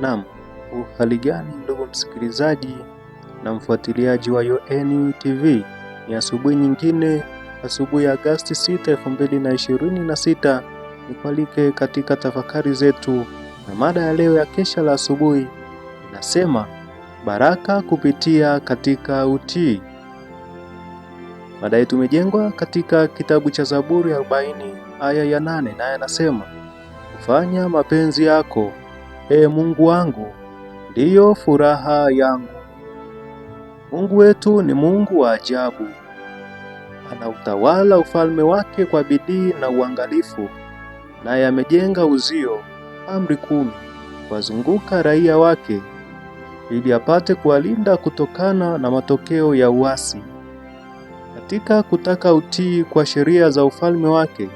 Naam, uhali gani ndugu msikilizaji na mfuatiliaji wa UoN TV. Ni asubuhi nyingine, asubuhi ya Agosti 6, 2026. Nikualike katika tafakari zetu, na mada ya leo ya kesha la asubuhi inasema baraka kupitia katika utii. Mada yetu imejengwa katika kitabu cha Zaburi 40 aya ya 8, naye anasema kufanya mapenzi yako, Ee Mungu wangu, ndiyo furaha yangu. Mungu wetu ni Mungu wa ajabu. Anautawala ufalme wake kwa bidii na uangalifu, naye amejenga uzio, amri 10, kuwazunguka raia wake, ili apate kuwalinda kutokana na matokeo ya uasi. Katika kutaka utii kwa sheria za ufalme wake,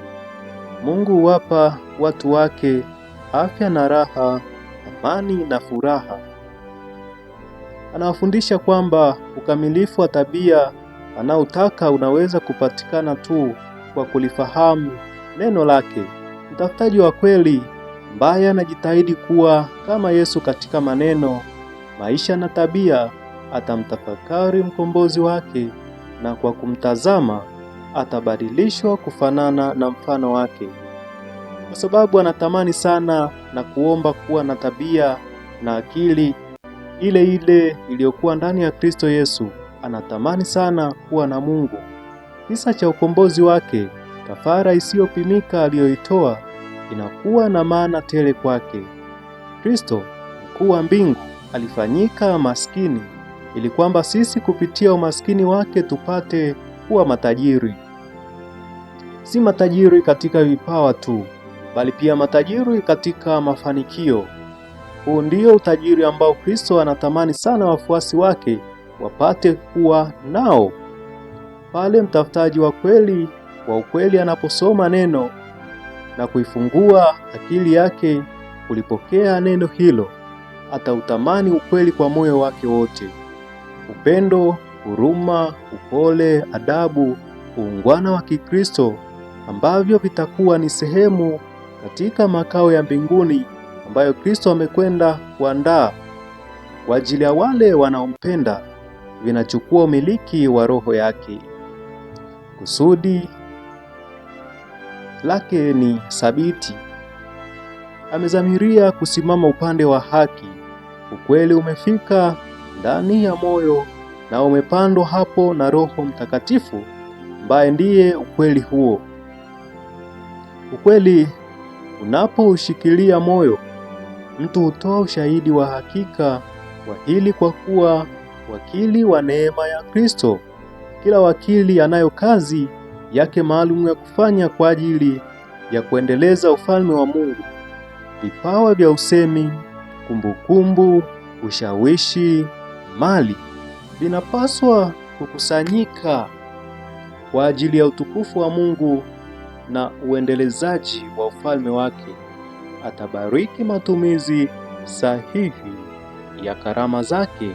Mungu huwapa watu wake afya na raha, amani na furaha. Anawafundisha kwamba ukamilifu wa tabia anaotaka unaweza kupatikana tu kwa kulifahamu neno lake. Mtafutaji wa kweli ambaye anajitahidi kuwa kama Yesu katika maneno, maisha na tabia, atamtafakari mkombozi wake, na kwa kumtazama atabadilishwa kufanana na mfano wake. Kwa sababu anatamani sana na kuomba kuwa na tabia na akili ile ile iliyokuwa ndani ya Kristo Yesu, anatamani sana kuwa na Mungu. Kisa cha ukombozi wake, kafara isiyopimika aliyoitoa, inakuwa na maana tele kwake. Kristo, mkuu wa mbingu, alifanyika maskini ili kwamba sisi kupitia umaskini wake tupate kuwa matajiri. Si matajiri katika vipawa tu, bali pia matajiri katika mafanikio. Huu ndio utajiri ambao Kristo anatamani sana wafuasi wake wapate kuwa nao. Pale mtafutaji wa ukweli anaposoma neno na kuifungua akili yake kulipokea neno hilo, atautamani ukweli kwa moyo wake wote. Upendo, huruma, upole, adabu, uungwana wa Kikristo ambavyo vitakuwa ni sehemu katika makao ya mbinguni ambayo Kristo amekwenda kuandaa kwa ajili ya wale wanaompenda, vinachukua umiliki wa roho yake. Kusudi lake ni thabiti. Amezamiria kusimama upande wa haki. Ukweli umefika ndani ya moyo na umepandwa hapo na Roho Mtakatifu ambaye ndiye ukweli huo. Ukweli unapoushikilia moyo, mtu hutoa ushahidi wa hakika wa hili, kwa kuwa wakili wa neema ya Kristo. Kila wakili anayo kazi yake maalum ya kufanya kwa ajili ya kuendeleza ufalme wa Mungu. Vipawa vya usemi, kumbukumbu, ushawishi, mali vinapaswa kukusanyika kwa ajili ya utukufu wa Mungu na uendelezaji wa ufalme wake. Atabariki matumizi sahihi ya karama zake.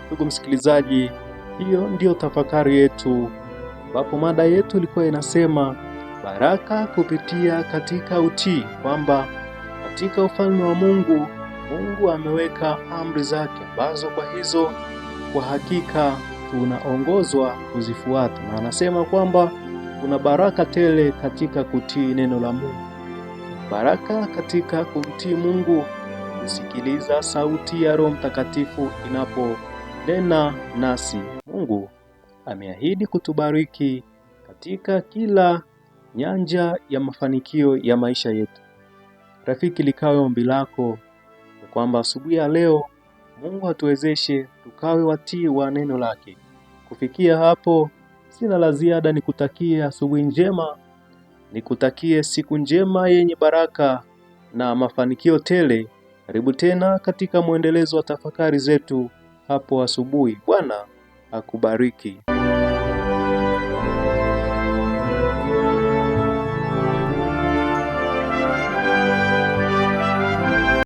Ndugu msikilizaji, hiyo ndiyo tafakari yetu, ambapo mada yetu ilikuwa inasema baraka kupitia katika utii, kwamba katika ufalme wa Mungu, Mungu ameweka amri zake ambazo kwa hakika tunaongozwa kuzifuata, na anasema kwamba kuna baraka tele katika kutii neno la Mungu. Baraka katika kumtii Mungu, kusikiliza sauti ya Roho Mtakatifu inaponena nasi. Mungu ameahidi kutubariki katika kila nyanja ya mafanikio ya maisha yetu. Rafiki, likawe ombi lako kwamba asubuhi ya leo Mungu atuwezeshe tukawe watii wa neno lake. Kufikia hapo, sina la ziada, nikutakie asubuhi njema, nikutakie siku njema yenye baraka na mafanikio tele. Karibu tena katika mwendelezo wa tafakari zetu hapo asubuhi. Bwana akubariki.